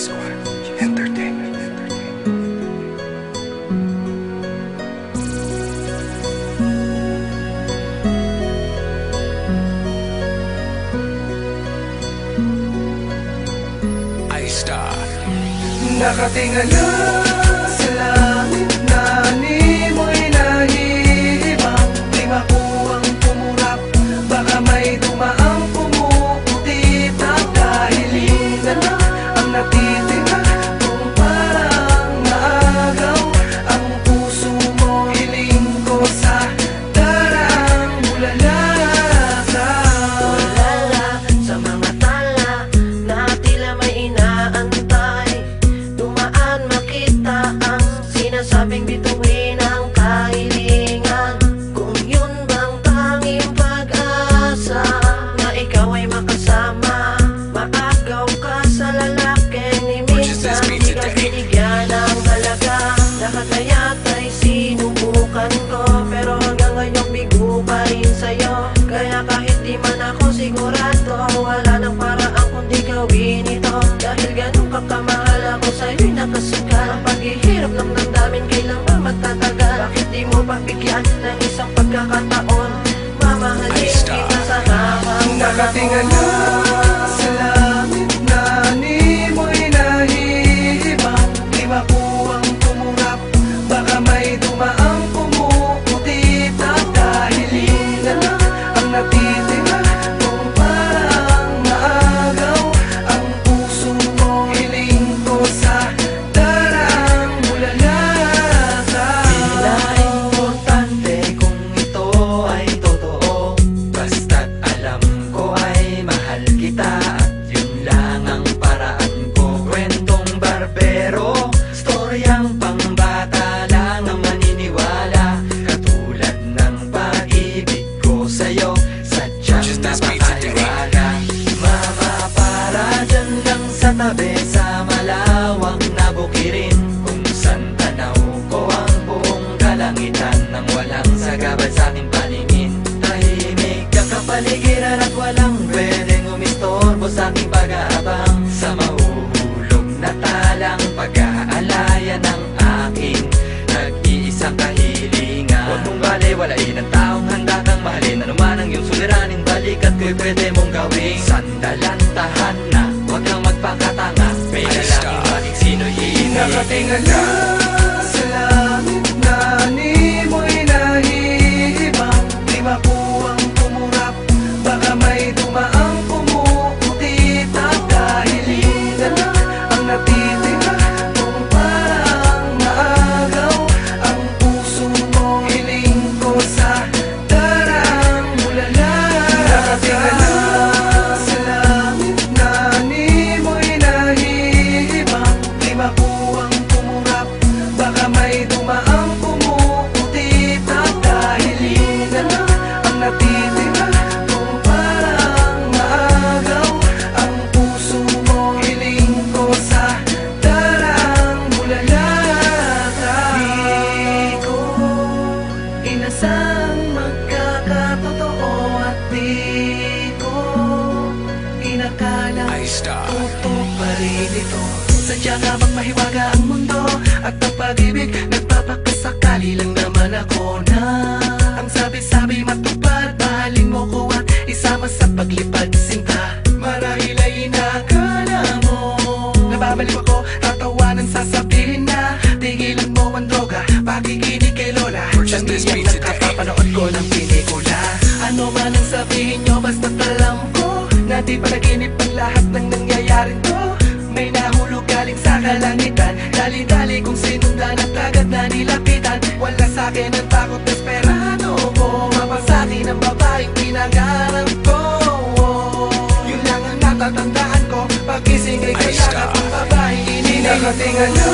Squad Entertainment. I-Star. Nakatingala sa langit na ni mo'y nahihibang. Di makuwang pumurap, baka may dumaang pumuputi. Pagkahilingan na ang natitira, kung parang maagaw ang puso mo. Hiling ko sa darang bulalaka. Tulala sa mga tala na tila may inaantay. Dumaan makita ang sinasabing bituin ang kahilingan. Kung yun bang tanging pag-asa na ikaw ay makasama, maagaw ka sa lalaking ni minsan di ka binigyan ng halaga. Nakakaya't ay sinubukan ko, pero hanggang ngayon bigo pa rin sa'yo. Kaya kahit di man ako sigurado, wala nang paraan kundi gawin ito. Dahil ganun kakamahal ako sa'yo'y nakasugal. Ang paghihirap ng damdamin kailan ba magtatagal? Bakit di mo pagbigyan ng isang pagkakataon? Mamahalin kita sa habang Nakatingala sa langit na ni mo'y nahihibang. Di makuwang tumurap, baka may dumaang pumuputi. Pagkahilingan na ang natitira, kung parang maagaw ang puso mo. Hiling ko sa darang bulalaka. Tila importante kung ito ay totoo, basta't alam ko ay mahal kita at yun lang ang paraan ko. Kwentong barbero, storyang pangbata lang ang maniniwala. Katulad ng pag-ibig ko sa'yo, sadyang napakaliwala. Mama, para dyan lang sa tabi sa malawang na bukirin, kung saan tanaw ko ang buong kalangitan nang walang sagabal sa aking paningin. Tahimik ang kapaligiran at walang pwedeng umistorbo sa aking pag-aabang. Sa mahuhulog na talang pag-aalaya ng aking nag-iisang kahilingan. Huwag mong balewalain ang taong handa kang mahalin. Ano man ang iyong suliranin, balikat ko'y pwede mong gawing sandalan, tahanan. Huwag kang magpakatanga, may lalaki maging sino'y iibig. Nakatingala sa langit na ni mo'y nahihibang. Di makuwang tumurap, baka may dumaang pumuputi. Pagkahilingan na ang natitira, kung parang maagaw ang puso mo. Hiling ko sa darang bulalaka. Nakatingala sa langit na ni mo'y nahihibang. Di makuwang tumurap, baka may dumaang pumuputi. Pagkahilingan na ang natitira, kung parang maagaw ang puso mo. Hiling ko sa darang bulalaka. Di ko inasang magkakatotoo at di ko inakala I-Star. totoo pa rin ito. Sadya nga bang mahiwaga ang mundo at ang pag-ibig nagpapakasakali lang naman ako na ang sabi-sabi matupad. Mahalin mo ko at isama sa paglipad sinta. Marahil ay inakala mo nababalik ako, tatawanan sasabihin na tigilan mo ang droga, pakikinig kay Lola. Purchase this beat today. Nakapapanood ko ng pelikula. Ano man ang sabihin nyo, basta't alam ko na di panaginip ang lahat ng nangyayari to. May nahulog galing sa kalangitan, dali-dali kong sinundan at agad na nilapitan. Wala sa'kin ang takot, desperado ko mapasakin ang babaeng pinangarap ko. Yun lang ang natatandaan ko, pag-ising ay kaya I-Star. ang babaeng ininig. Nakatingala